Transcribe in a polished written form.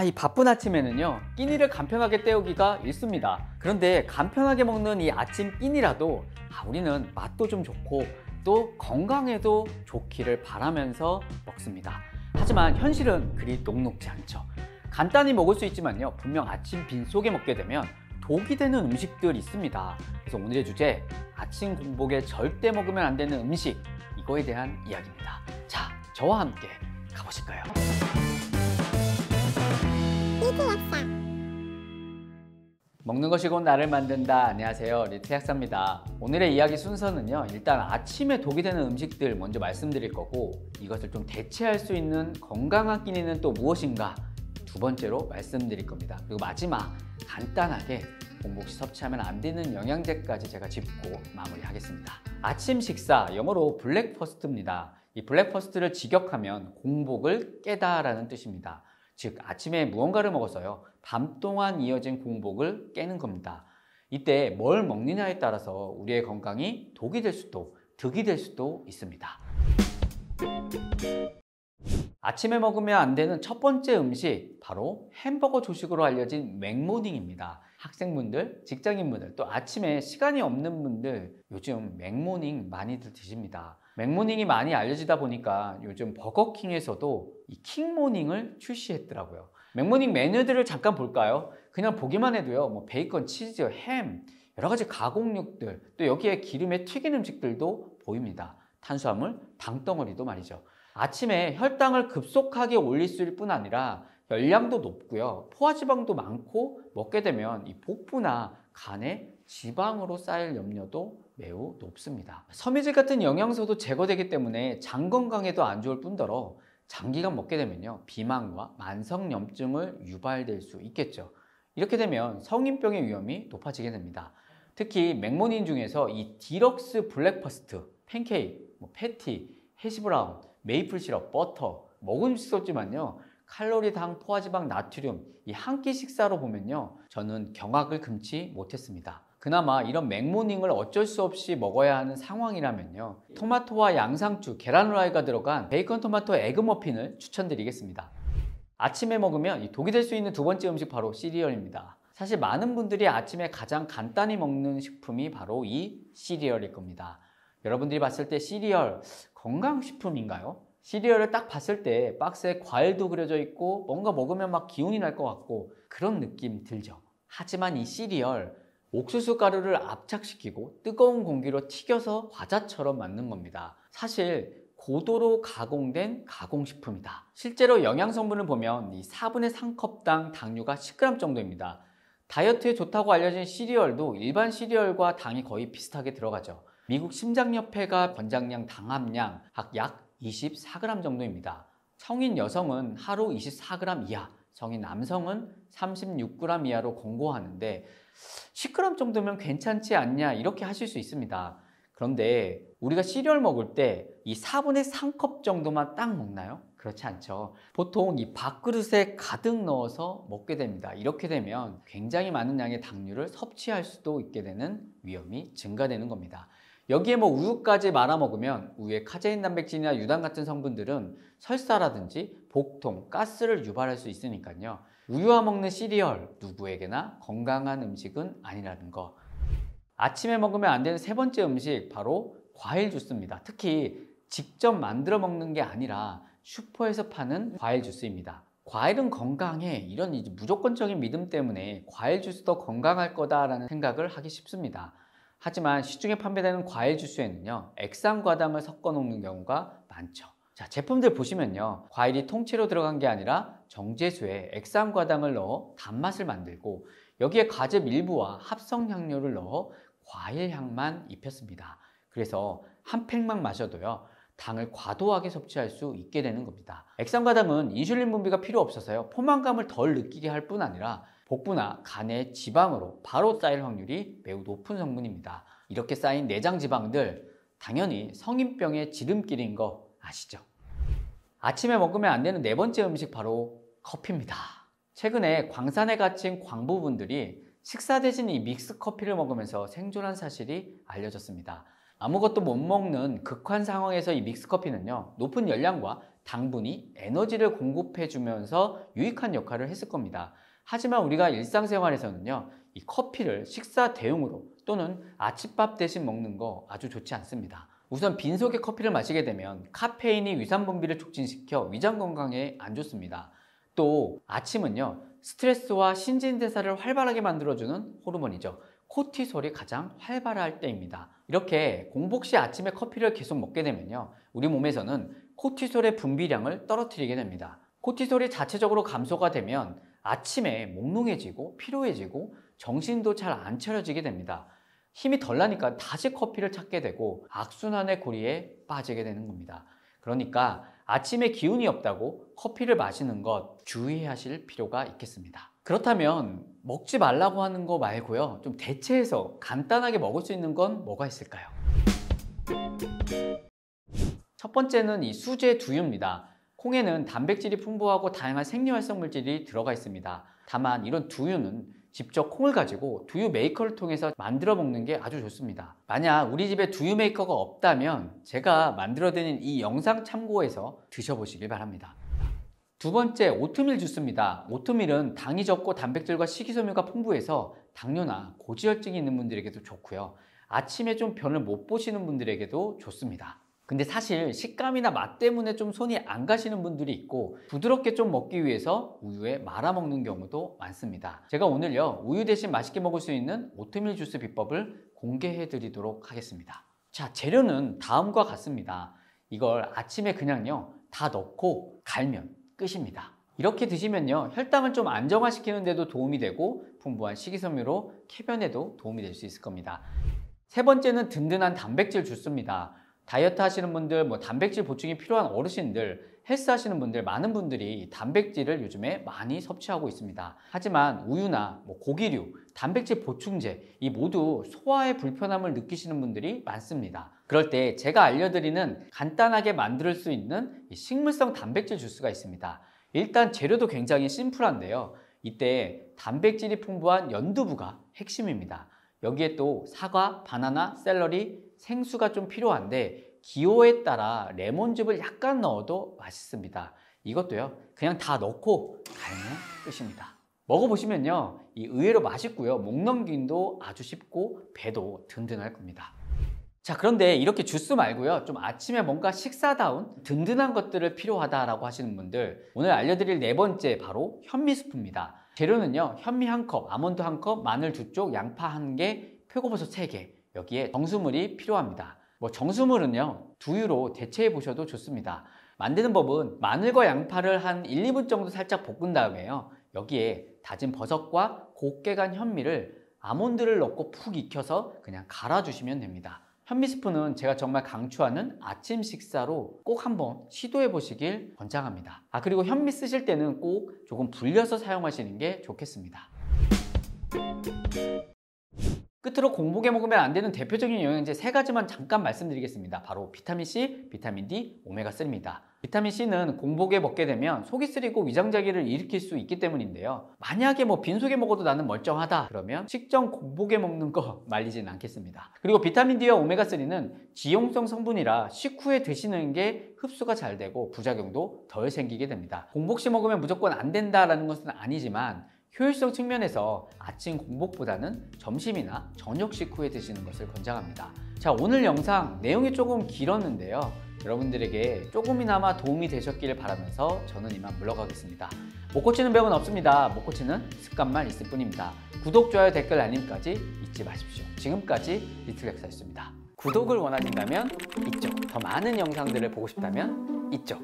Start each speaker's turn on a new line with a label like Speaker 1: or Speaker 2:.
Speaker 1: 이 바쁜 아침에는요, 끼니를 간편하게 때우기가 일쑤입니다. 그런데 간편하게 먹는 이 아침 끼니라도 우리는 맛도 좀 좋고 또 건강에도 좋기를 바라면서 먹습니다. 하지만 현실은 그리 녹록지 않죠. 간단히 먹을 수 있지만요, 분명 아침 빈속에 먹게 되면 독이 되는 음식들이 있습니다. 그래서 오늘의 주제, 아침 공복에 절대 먹으면 안 되는 음식, 이거에 대한 이야기입니다. 자, 저와 함께 가보실까요? 먹는 것이 곧 나를 만든다. 안녕하세요, 리트약사입니다. 오늘의 이야기 순서는요, 일단 아침에 독이 되는 음식들 먼저 말씀드릴 거고, 이것을 좀 대체할 수 있는 건강한 끼니는 또 무엇인가 두 번째로 말씀드릴 겁니다. 그리고 마지막 간단하게 공복 시 섭취하면 안 되는 영양제까지 제가 짚고 마무리하겠습니다. 아침 식사, 영어로 블랙퍼스트입니다. 이 블랙퍼스트를 직역하면 공복을 깨다라는 뜻입니다. 즉 아침에 무언가를 먹어서요, 밤 동안 이어진 공복을 깨는 겁니다. 이때 뭘 먹느냐에 따라서 우리의 건강이 독이 될 수도 득이 될 수도 있습니다. 아침에 먹으면 안 되는 첫 번째 음식, 바로 햄버거 조식으로 알려진 맥모닝입니다. 학생분들, 직장인분들, 또 아침에 시간이 없는 분들 요즘 맥모닝 많이들 드십니다. 맥모닝이 많이 알려지다 보니까 요즘 버거킹에서도 이 킹모닝을 출시했더라고요. 맥모닝 메뉴들을 잠깐 볼까요? 그냥 보기만 해도요, 뭐 베이컨, 치즈, 햄, 여러 가지 가공육들, 또 여기에 기름에 튀긴 음식들도 보입니다. 탄수화물, 당덩어리도 말이죠. 아침에 혈당을 급속하게 올릴 수일 뿐 아니라 열량도 높고요, 포화지방도 많고, 먹게 되면 이 복부나 간에 지방으로 쌓일 염려도 매우 높습니다. 섬유질 같은 영양소도 제거되기 때문에 장 건강에도 안 좋을 뿐더러 장기간 먹게 되면요, 비만과 만성염증을 유발될 수 있겠죠. 이렇게 되면 성인병의 위험이 높아지게 됩니다. 특히 맥모닝 중에서 이 디럭스 블랙퍼스트, 팬케이크, 패티, 해시브라운, 메이플 시럽, 버터, 먹음직스럽지만요, 칼로리, 당, 포화지방, 나트륨, 이 한 끼 식사로 보면요, 저는 경악을 금치 못했습니다. 그나마 이런 맥모닝을 어쩔 수 없이 먹어야 하는 상황이라면요, 토마토와 양상추, 계란 후라이가 들어간 베이컨 토마토 에그 머핀을 추천드리겠습니다. 아침에 먹으면 이 독이 될 수 있는 두 번째 음식, 바로 시리얼입니다. 사실 많은 분들이 아침에 가장 간단히 먹는 식품이 바로 이 시리얼일 겁니다. 여러분들이 봤을 때 시리얼 건강식품인가요? 시리얼을 딱 봤을 때 박스에 과일도 그려져 있고 뭔가 먹으면 막 기운이 날 것 같고 그런 느낌 들죠. 하지만 이 시리얼, 옥수수 가루를 압착시키고 뜨거운 공기로 튀겨서 과자처럼 만든 겁니다. 사실 고도로 가공된 가공식품이다. 실제로 영양성분을 보면 이 4분의 3컵당 당류가 10g 정도입니다. 다이어트에 좋다고 알려진 시리얼도 일반 시리얼과 당이 거의 비슷하게 들어가죠. 미국 심장협회가 권장량 당 함량 약 24g 정도입니다. 성인 여성은 하루 24g 이하, 성인 남성은 36g 이하로 권고하는데 10g 정도면 괜찮지 않냐, 이렇게 하실 수 있습니다. 그런데 우리가 시리얼 먹을 때 이 4분의 3컵 정도만 딱 먹나요? 그렇지 않죠. 보통 이 밥그릇에 가득 넣어서 먹게 됩니다. 이렇게 되면 굉장히 많은 양의 당류를 섭취할 수도 있게 되는 위험이 증가되는 겁니다. 여기에 우유까지 말아 먹으면 우유에 카제인 단백질이나 유당 같은 성분들은 설사라든지 복통, 가스를 유발할 수 있으니까요, 우유와 먹는 시리얼, 누구에게나 건강한 음식은 아니라는 거. 아침에 먹으면 안 되는 세 번째 음식, 바로 과일 주스입니다. 특히 직접 만들어 먹는 게 아니라 슈퍼에서 파는 과일 주스입니다. 과일은 건강해, 이런 무조건적인 믿음 때문에 과일 주스도 건강할 거다라는 생각을 하기 쉽습니다. 하지만 시중에 판매되는 과일 주스에는요, 액상과당을 섞어 놓는 경우가 많죠. 자, 제품들 보시면요, 과일이 통째로 들어간 게 아니라 정제수에 액상과당을 넣어 단맛을 만들고 여기에 과즙 일부와 합성향료를 넣어 과일 향만 입혔습니다. 그래서 한 팩만 마셔도요, 당을 과도하게 섭취할 수 있게 되는 겁니다. 액상과당은 인슐린 분비가 필요 없어서요, 포만감을 덜 느끼게 할 뿐 아니라 복부나 간의 지방으로 바로 쌓일 확률이 매우 높은 성분입니다. 이렇게 쌓인 내장 지방들, 당연히 성인병의 지름길인 거 아시죠? 아침에 먹으면 안 되는 네 번째 음식, 바로 커피입니다. 최근에 광산에 갇힌 광부분들이 식사 대신 이 믹스 커피를 먹으면서 생존한 사실이 알려졌습니다. 아무것도 못 먹는 극한 상황에서 이 믹스 커피는요, 높은 열량과 당분이 에너지를 공급해주면서 유익한 역할을 했을 겁니다. 하지만 우리가 일상생활에서는요, 이 커피를 식사 대용으로 또는 아침밥 대신 먹는 거 아주 좋지 않습니다. 우선 빈속의 커피를 마시게 되면 카페인이 위산 분비를 촉진시켜 위장 건강에 안 좋습니다. 또 아침은요, 스트레스와 신진대사를 활발하게 만들어주는 호르몬이죠. 코티솔이 가장 활발할 때입니다. 이렇게 공복 시 아침에 커피를 계속 먹게 되면요, 우리 몸에서는 코티솔의 분비량을 떨어뜨리게 됩니다. 코티솔이 자체적으로 감소가 되면 아침에 몽롱해지고 피로해지고 정신도 잘 안 차려지게 됩니다. 힘이 덜 나니까 다시 커피를 찾게 되고 악순환의 고리에 빠지게 되는 겁니다. 그러니까 아침에 기운이 없다고 커피를 마시는 것 주의하실 필요가 있겠습니다. 그렇다면 먹지 말라고 하는 거 말고요, 좀 대체해서 간단하게 먹을 수 있는 건 뭐가 있을까요? 첫 번째는 이 수제 두유입니다. 콩에는 단백질이 풍부하고 다양한 생리활성 물질이 들어가 있습니다. 다만 이런 두유는 직접 콩을 가지고 두유 메이커를 통해서 만들어 먹는 게 아주 좋습니다. 만약 우리 집에 두유 메이커가 없다면 제가 만들어 드린 이 영상 참고해서 드셔보시길 바랍니다. 두 번째, 오트밀 주스입니다. 오트밀은 당이 적고 단백질과 식이섬유가 풍부해서 당뇨나 고지혈증이 있는 분들에게도 좋고요, 아침에 좀 변을 못 보시는 분들에게도 좋습니다. 근데 사실 식감이나 맛 때문에 좀 손이 안 가시는 분들이 있고 부드럽게 좀 먹기 위해서 우유에 말아 먹는 경우도 많습니다. 제가 오늘요, 우유 대신 맛있게 먹을 수 있는 오트밀 주스 비법을 공개해 드리도록 하겠습니다. 자, 재료는 다음과 같습니다. 이걸 아침에 그냥요, 다 넣고 갈면 끝입니다. 이렇게 드시면요, 혈당을 좀 안정화시키는 데도 도움이 되고 풍부한 식이섬유로 쾌변에도 도움이 될 수 있을 겁니다. 세 번째는 든든한 단백질 주스입니다. 다이어트 하시는 분들, 단백질 보충이 필요한 어르신들, 헬스 하시는 분들, 많은 분들이 단백질을 요즘에 많이 섭취하고 있습니다. 하지만 우유나 고기류, 단백질 보충제, 이 모두 소화에 불편함을 느끼시는 분들이 많습니다. 그럴 때 제가 알려드리는 간단하게 만들 수 있는 이 식물성 단백질 주스가 있습니다. 일단 재료도 굉장히 심플한데요, 이때 단백질이 풍부한 연두부가 핵심입니다. 여기에 또 사과, 바나나, 샐러리, 생수가 좀 필요한데 기호에 따라 레몬즙을 약간 넣어도 맛있습니다. 이것도요, 그냥 다 넣고 갈면 끝입니다. 먹어보시면요, 이 의외로 맛있고요, 목 넘김도 아주 쉽고 배도 든든할 겁니다. 자, 그런데 이렇게 주스 말고요, 좀 아침에 뭔가 식사다운 든든한 것들을 필요하다라고 하시는 분들, 오늘 알려드릴 네 번째 바로 현미 스프입니다. 재료는요, 현미 1컵, 아몬드 1컵, 마늘 2쪽, 양파 1개, 표고버섯 3개, 여기에 정수물이 필요합니다. 정수물은요, 두유로 대체해 보셔도 좋습니다. 만드는 법은 마늘과 양파를 한 1, 2분 정도 살짝 볶은 다음에요, 여기에 다진 버섯과 곱게 간 현미를 아몬드를 넣고 푹 익혀서 그냥 갈아주시면 됩니다. 현미 스프는 제가 정말 강추하는 아침 식사로 꼭 한번 시도해 보시길 권장합니다. 그리고 현미 쓰실 때는 꼭 조금 불려서 사용하시는 게 좋겠습니다. 끝으로 공복에 먹으면 안 되는 대표적인 영양제 3가지만 잠깐 말씀드리겠습니다. 바로 비타민C, 비타민D, 오메가3입니다. 비타민C는 공복에 먹게 되면 속이 쓰리고 위장자기를 일으킬 수 있기 때문인데요, 만약에 빈속에 먹어도 나는 멀쩡하다 그러면 식전 공복에 먹는 거 말리지는 않겠습니다. 그리고 비타민D와 오메가3는 지용성 성분이라 식후에 드시는 게 흡수가 잘 되고 부작용도 덜 생기게 됩니다. 공복 시 먹으면 무조건 안 된다라는 것은 아니지만 효율성 측면에서 아침 공복보다는 점심이나 저녁 식후에 드시는 것을 권장합니다. 자, 오늘 영상 내용이 조금 길었는데요, 여러분들에게 조금이나마 도움이 되셨기를 바라면서 저는 이만 물러가겠습니다. 못 고치는 병은 없습니다. 못 고치는 습관만 있을 뿐입니다. 구독, 좋아요, 댓글, 알림까지 잊지 마십시오. 지금까지 리틀렉사였습니다. 구독을 원하신다면 이쪽, 더 많은 영상들을 보고 싶다면 이쪽,